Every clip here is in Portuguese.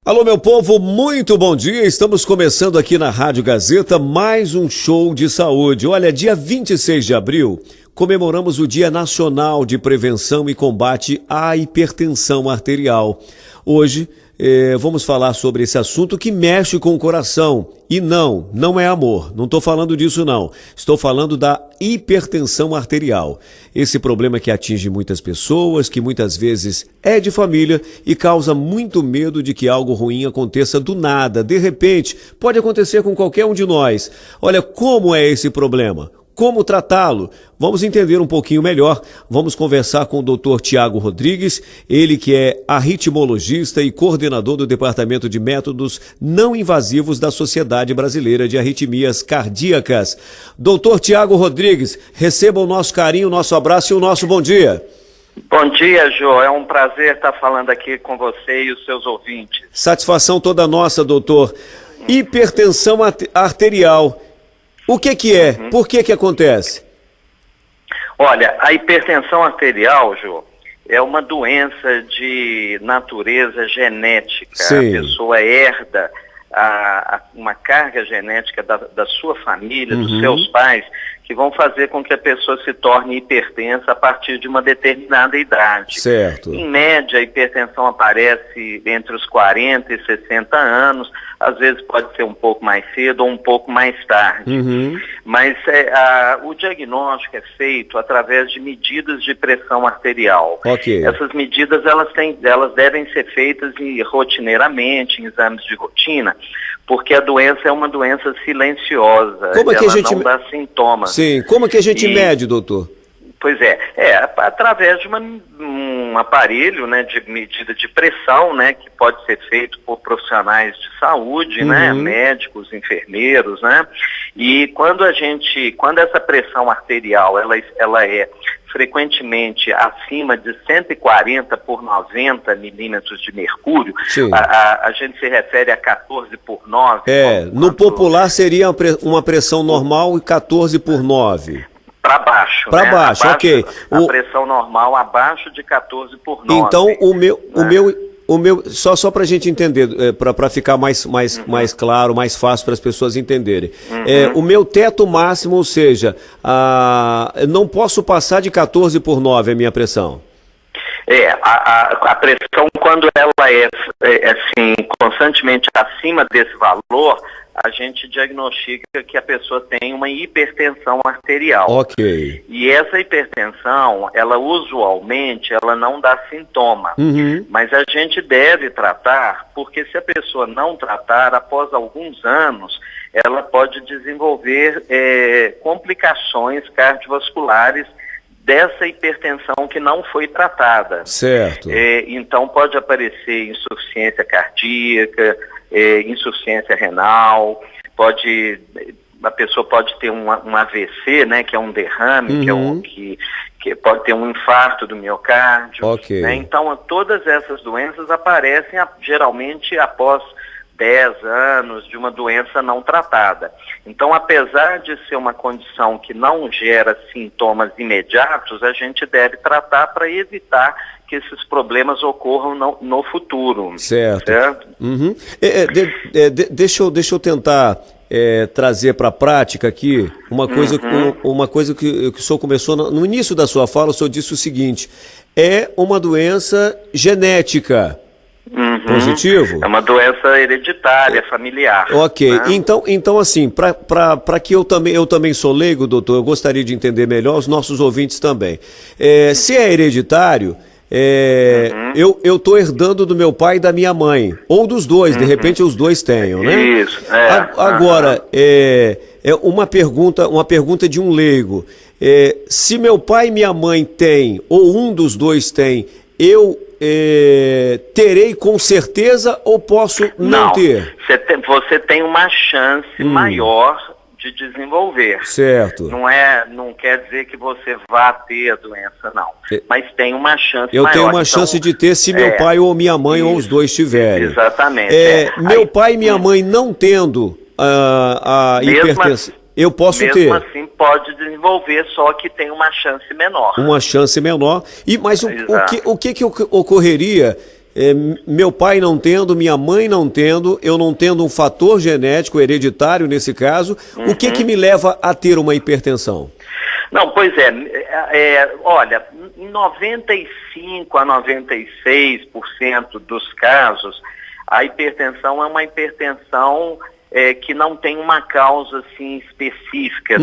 Alô, meu povo, muito bom dia. Estamos começando aqui na Rádio Gazeta mais um show de saúde. Olha, dia 26 de abril, comemoramos o Dia Nacional de Prevenção e Combate à Hipertensão Arterial. Hoje, vamos falar sobre esse assunto que mexe com o coração. E não é amor. Não estou falando disso, não. Estou falando da hipertensão arterial. Esse problema que atinge muitas pessoas, que muitas vezes é de família e causa muito medo de que algo ruim aconteça do nada. De repente, pode acontecer com qualquer um de nós. Olha, como é esse problema? Como tratá-lo? Vamos entender um pouquinho melhor. Vamos conversar com o Dr. Tiago Rodrigues, ele que é arritmologista e coordenador do Departamento de Métodos Não Invasivos da Sociedade Brasileira de Arritmias Cardíacas. Dr. Tiago Rodrigues, receba o nosso carinho, o nosso abraço e o nosso bom dia. Bom dia, Jô. É um prazer estar falando aqui com você e os seus ouvintes. Satisfação toda nossa, doutor. Hipertensão arterial. O que é? Por que acontece? Olha, a hipertensão arterial, Jô, é uma doença de natureza genética. Sim. A pessoa herda uma carga genética da sua família, dos seus pais, que vão fazer com que a pessoa se torne hipertensa a partir de uma determinada idade. Certo. Em média, a hipertensão aparece entre os 40 e 60 anos, às vezes pode ser um pouco mais cedo ou um pouco mais tarde. Mas o diagnóstico é feito através de medidas de pressão arterial. Ok. Essas medidas elas devem ser feitas rotineiramente, em exames de rotina, porque a doença é uma doença silenciosa. Como é que ela a gente não dá sintomas. Sim, como é que a gente mede, doutor? Pois através de um aparelho, né, de medida de pressão, né, que pode ser feito por profissionais de saúde, né, médicos, enfermeiros, né, e quando essa pressão arterial, ela é frequentemente acima de 140 por 90 milímetros de mercúrio, a gente se refere a 14 por 9. No popular seria uma pressão normal e 14 por 9. Para baixo, Para né? baixo, ok. A pressão normal abaixo de 14 por 9. Então, o meu só para a gente entender, para ficar mais claro, mais fácil para as pessoas entenderem. O meu teto máximo, ou seja, não posso passar de 14 por 9 a minha pressão. A pressão, quando ela é assim, constantemente acima desse valor, a gente diagnostica que a pessoa tem uma hipertensão arterial. Ok. E essa hipertensão, ela usualmente, ela não dá sintoma. Mas a gente deve tratar, porque se a pessoa não tratar, após alguns anos, ela pode desenvolver complicações cardiovasculares dessa hipertensão que não foi tratada. Certo. Então pode aparecer insuficiência cardíaca, insuficiência renal, a pessoa pode ter um AVC, né, que é um derrame, que pode ter um infarto do miocárdio. Ok. Né? Então todas essas doenças aparecem geralmente após 10 anos de uma doença não tratada. Então, apesar de ser uma condição que não gera sintomas imediatos, a gente deve tratar para evitar que esses problemas ocorram no futuro. Certo. Deixa eu tentar trazer para a prática aqui uma coisa que o senhor começou no início da sua fala. O senhor disse o seguinte: é uma doença genética. Positivo? É uma doença hereditária, familiar. Ok, né? então assim, para que eu também sou leigo, doutor, eu gostaria de entender melhor, os nossos ouvintes também. Se é hereditário, eu estou herdando do meu pai e da minha mãe, ou dos dois, de repente os dois tenham, né? Isso, Agora, uma pergunta de um leigo. Se meu pai e minha mãe têm, ou um dos dois tem, eu terei com certeza ou posso não ter? Você tem uma chance maior de desenvolver. Certo. Não quer dizer que você vá ter a doença, não. Mas tem uma chance maior. Eu tenho uma chance de ter se meu pai ou minha mãe ou os dois tiverem. Exatamente. Meu pai e minha mãe não tendo a hipertensão, eu posso ter. Mesmo assim pode desenvolver, só que tem uma chance menor. Uma chance menor. Mas o que ocorreria meu pai não tendo, minha mãe não tendo, eu não tendo um fator genético hereditário nesse caso, o que me leva a ter uma hipertensão? Não, pois olha, em 95 a 96% dos casos, a hipertensão é uma hipertensão que não tem uma causa assim específica.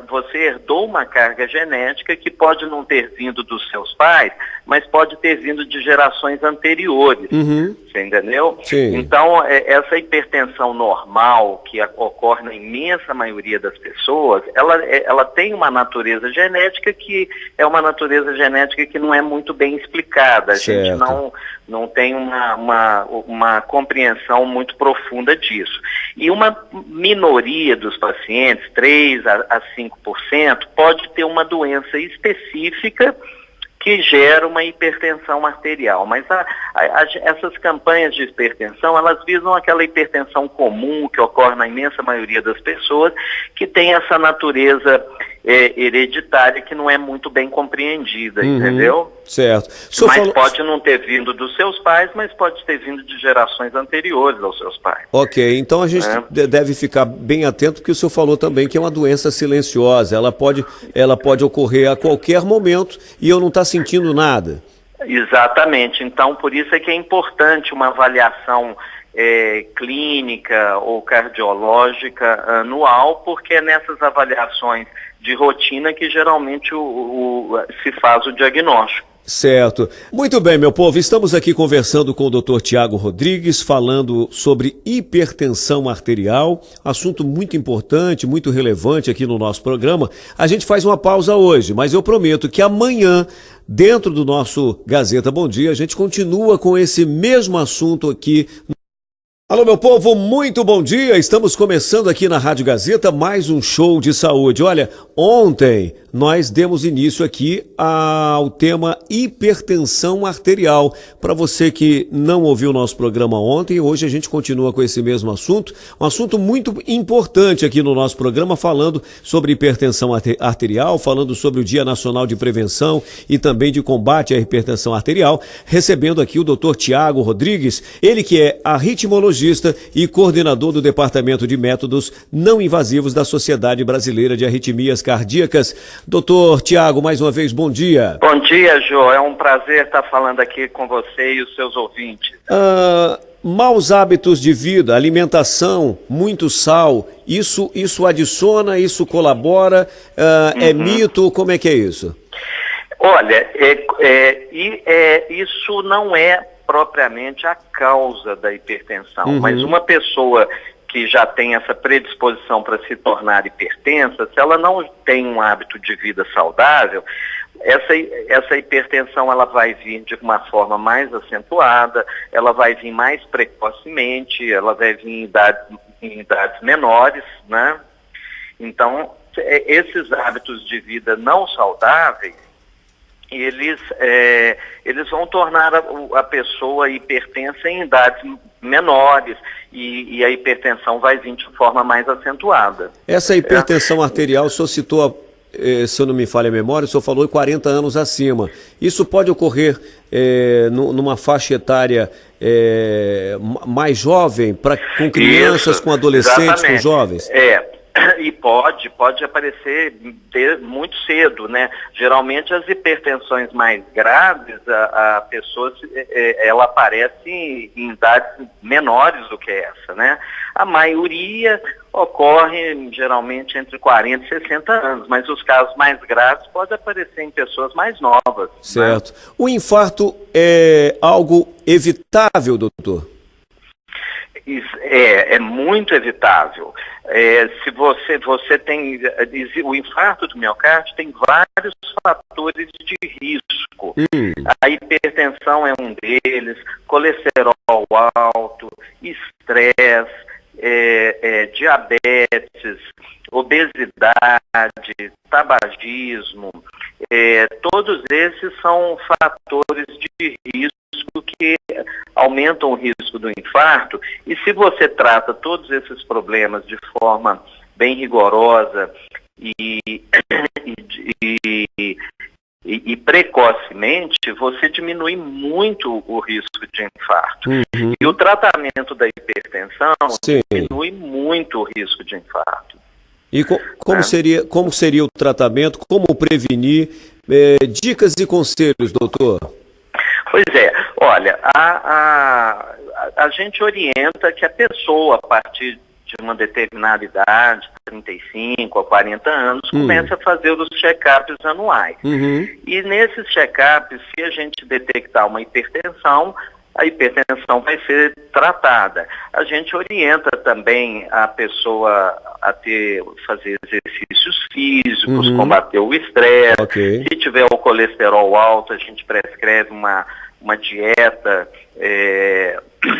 Você herdou uma carga genética que pode não ter vindo dos seus pais, mas pode ter vindo de gerações anteriores. Você entendeu? Sim. Então, essa hipertensão normal que ocorre na imensa maioria das pessoas, ela tem uma natureza genética que é uma natureza genética que não é muito bem explicada. A gente não tem uma compreensão muito profunda disso. E uma minoria dos pacientes, 3 a 5%, pode ter uma doença específica que gera uma hipertensão arterial. Mas essas campanhas de hipertensão, elas visam aquela hipertensão comum que ocorre na imensa maioria das pessoas, que tem essa natureza hereditária que não é muito bem compreendida, entendeu? Certo. Mas pode não ter vindo dos seus pais, mas pode ter vindo de gerações anteriores aos seus pais. Ok, então a gente deve ficar bem atento, porque o senhor falou também que é uma doença silenciosa, ela pode ocorrer a qualquer momento e eu não estou sentindo nada. Exatamente, então por isso é que é importante uma avaliação clínica ou cardiológica anual, porque é nessas avaliações de rotina que geralmente se faz o diagnóstico. Certo. Muito bem, meu povo, estamos aqui conversando com o Dr. Tiago Rodrigues, falando sobre hipertensão arterial, assunto muito importante, muito relevante aqui no nosso programa. A gente faz uma pausa hoje, mas eu prometo que amanhã, dentro do nosso Gazeta Bom Dia, a gente continua com esse mesmo assunto aqui. Alô, meu povo, muito bom dia. Estamos começando aqui na Rádio Gazeta mais um show de saúde. Olha, ontem nós demos início aqui ao tema hipertensão arterial. Para você que não ouviu o nosso programa ontem, hoje a gente continua com esse mesmo assunto. Um assunto muito importante aqui no nosso programa, falando sobre hipertensão arterial, falando sobre o Dia Nacional de Prevenção e também de combate à hipertensão arterial, recebendo aqui o Dr. Tiago Rodrigues, ele que é arritmologista e coordenador do Departamento de Métodos Não Invasivos da Sociedade Brasileira de Arritmias Cardíacas. Doutor Tiago, mais uma vez, bom dia. Bom dia, Jô. É um prazer estar falando aqui com você e os seus ouvintes. Maus hábitos de vida, alimentação, muito sal, isso adiciona, isso colabora, é mito, como é que é isso? Olha, isso não é propriamente a causa da hipertensão, mas uma pessoa que já tem essa predisposição para se tornar hipertensa, se ela não tem um hábito de vida saudável, essa hipertensão ela vai vir de uma forma mais acentuada, ela vai vir mais precocemente, ela vai vir em idades menores, né? Então, esses hábitos de vida não saudáveis, eles vão tornar a pessoa hipertensa em idades menores e a hipertensão vai vir de forma mais acentuada. Essa hipertensão arterial, o senhor citou, se eu não me falha a memória, o senhor falou 40 anos acima. Isso pode ocorrer numa faixa etária mais jovem, com crianças, com adolescentes, com jovens? E pode aparecer muito cedo, né? Geralmente as hipertensões mais graves, a pessoa ela aparece em idades menores do que essa, né? A maioria ocorre geralmente entre 40 e 60 anos, mas os casos mais graves podem aparecer em pessoas mais novas. Certo. Né? O infarto é algo evitável, doutor? É muito evitável. Se você tem o infarto do miocárdio, tem vários fatores de risco. A hipertensão é um deles, colesterol alto, estresse, diabetes, obesidade, tabagismo, todos esses são fatores de risco que aumentam o risco do infarto, e se você trata todos esses problemas de forma bem rigorosa e e precocemente, você diminui muito o risco de infarto. E o tratamento da hipertensão diminui muito o risco de infarto. E como seria o tratamento, como prevenir? Dicas e conselhos, doutor? Pois é, olha, a gente orienta que a pessoa, a partir de uma determinada idade, 35 a 40 anos, começa a fazer os check-ups anuais. E nesses check-ups, se a gente detectar uma hipertensão, a hipertensão vai ser tratada. A gente orienta também a pessoa a fazer exercícios físicos, combater o estresse. Se tiver o colesterol alto, a gente prescreve uma dieta,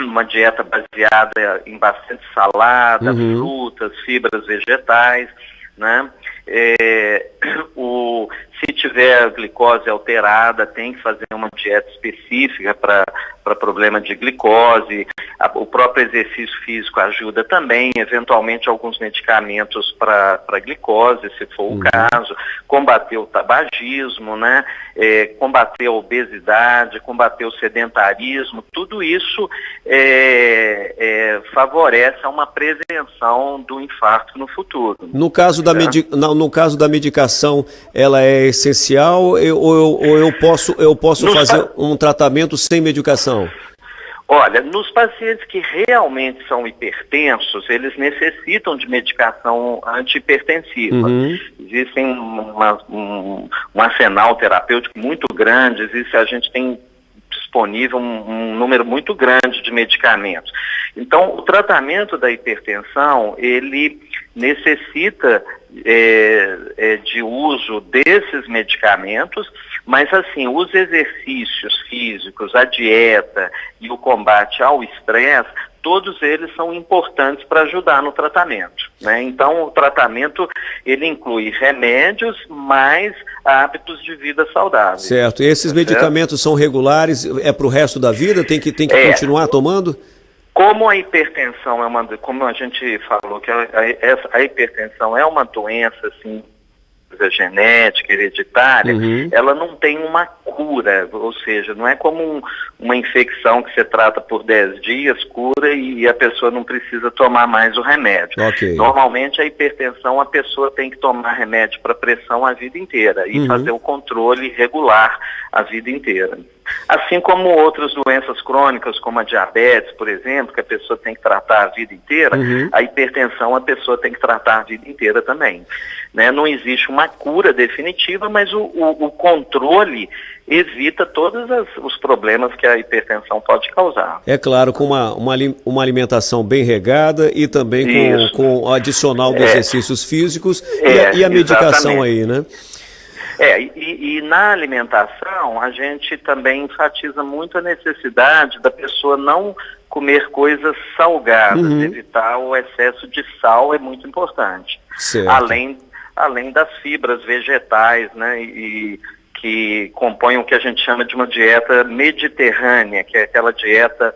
uma dieta baseada em bastante salada, frutas, fibras vegetais, né? Se tiver a glicose alterada, tem que fazer uma dieta específica para problema de glicose. O próprio exercício físico ajuda também, eventualmente alguns medicamentos para glicose, se for o caso. Combater o tabagismo, né? Combater a obesidade, combater o sedentarismo, tudo isso favorece uma prevenção do infarto no futuro. No caso da medicação, ela é essencial ou eu posso fazer um tratamento sem medicação? Olha, nos pacientes que realmente são hipertensos, eles necessitam de medicação antihipertensiva. Existem um arsenal terapêutico muito grande, a gente tem disponível um número muito grande de medicamentos. Então, o tratamento da hipertensão, ele necessita de uso desses medicamentos, mas assim, os exercícios físicos, a dieta e o combate ao estresse, todos eles são importantes para ajudar no tratamento, né? Então, o tratamento, ele inclui remédios, mais hábitos de vida saudáveis. Certo. E esses medicamentos são regulares? É para o resto da vida? Tem que continuar tomando? Como a hipertensão como a gente falou, que a hipertensão é uma doença, assim, genética, hereditária, ela não tem uma cura, ou seja, não é como uma infecção que você trata por 10 dias, cura e a pessoa não precisa tomar mais o remédio. Normalmente a hipertensão, a pessoa tem que tomar remédio para pressão a vida inteira e fazer o controle regular a vida inteira. Assim como outras doenças crônicas, como a diabetes, por exemplo, que a pessoa tem que tratar a vida inteira, a hipertensão a pessoa tem que tratar a vida inteira também. Né? Não existe uma cura definitiva, mas o controle evita todos os problemas que a hipertensão pode causar. É claro, com uma alimentação bem regada e também com o adicional dos exercícios físicos e a medicação aí, né? E na alimentação, a gente também enfatiza muito a necessidade da pessoa não comer coisas salgadas, evitar o excesso de sal é muito importante. Além das fibras vegetais, né, e que compõem o que a gente chama de uma dieta mediterrânea, que é aquela dieta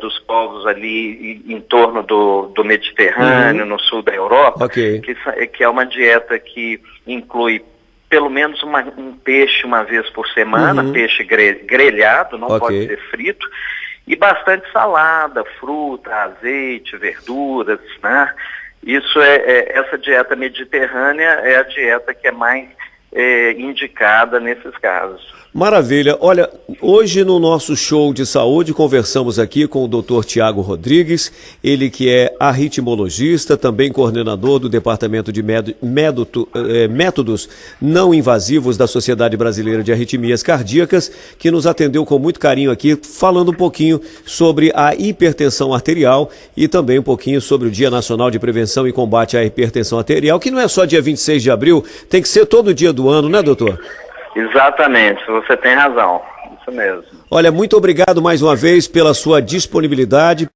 dos povos ali em torno do Mediterrâneo, no sul da Europa, que é uma dieta que inclui pelo menos um peixe uma vez por semana, peixe grelhado, não pode ser frito, e bastante salada, fruta, azeite, verduras, né? Essa dieta mediterrânea é a dieta que é mais indicada nesses casos. Maravilha. Olha, hoje no nosso show de saúde conversamos aqui com o Dr. Tiago Rodrigues, ele que é arritmologista, também coordenador do Departamento de Métodos Não Invasivos da Sociedade Brasileira de Arritmias Cardíacas, que nos atendeu com muito carinho aqui, falando um pouquinho sobre a hipertensão arterial e também um pouquinho sobre o Dia Nacional de Prevenção e Combate à Hipertensão Arterial, que não é só dia 26 de abril, tem que ser todo dia do ano, né, doutor? Exatamente, você tem razão, isso mesmo. Olha, muito obrigado mais uma vez pela sua disponibilidade.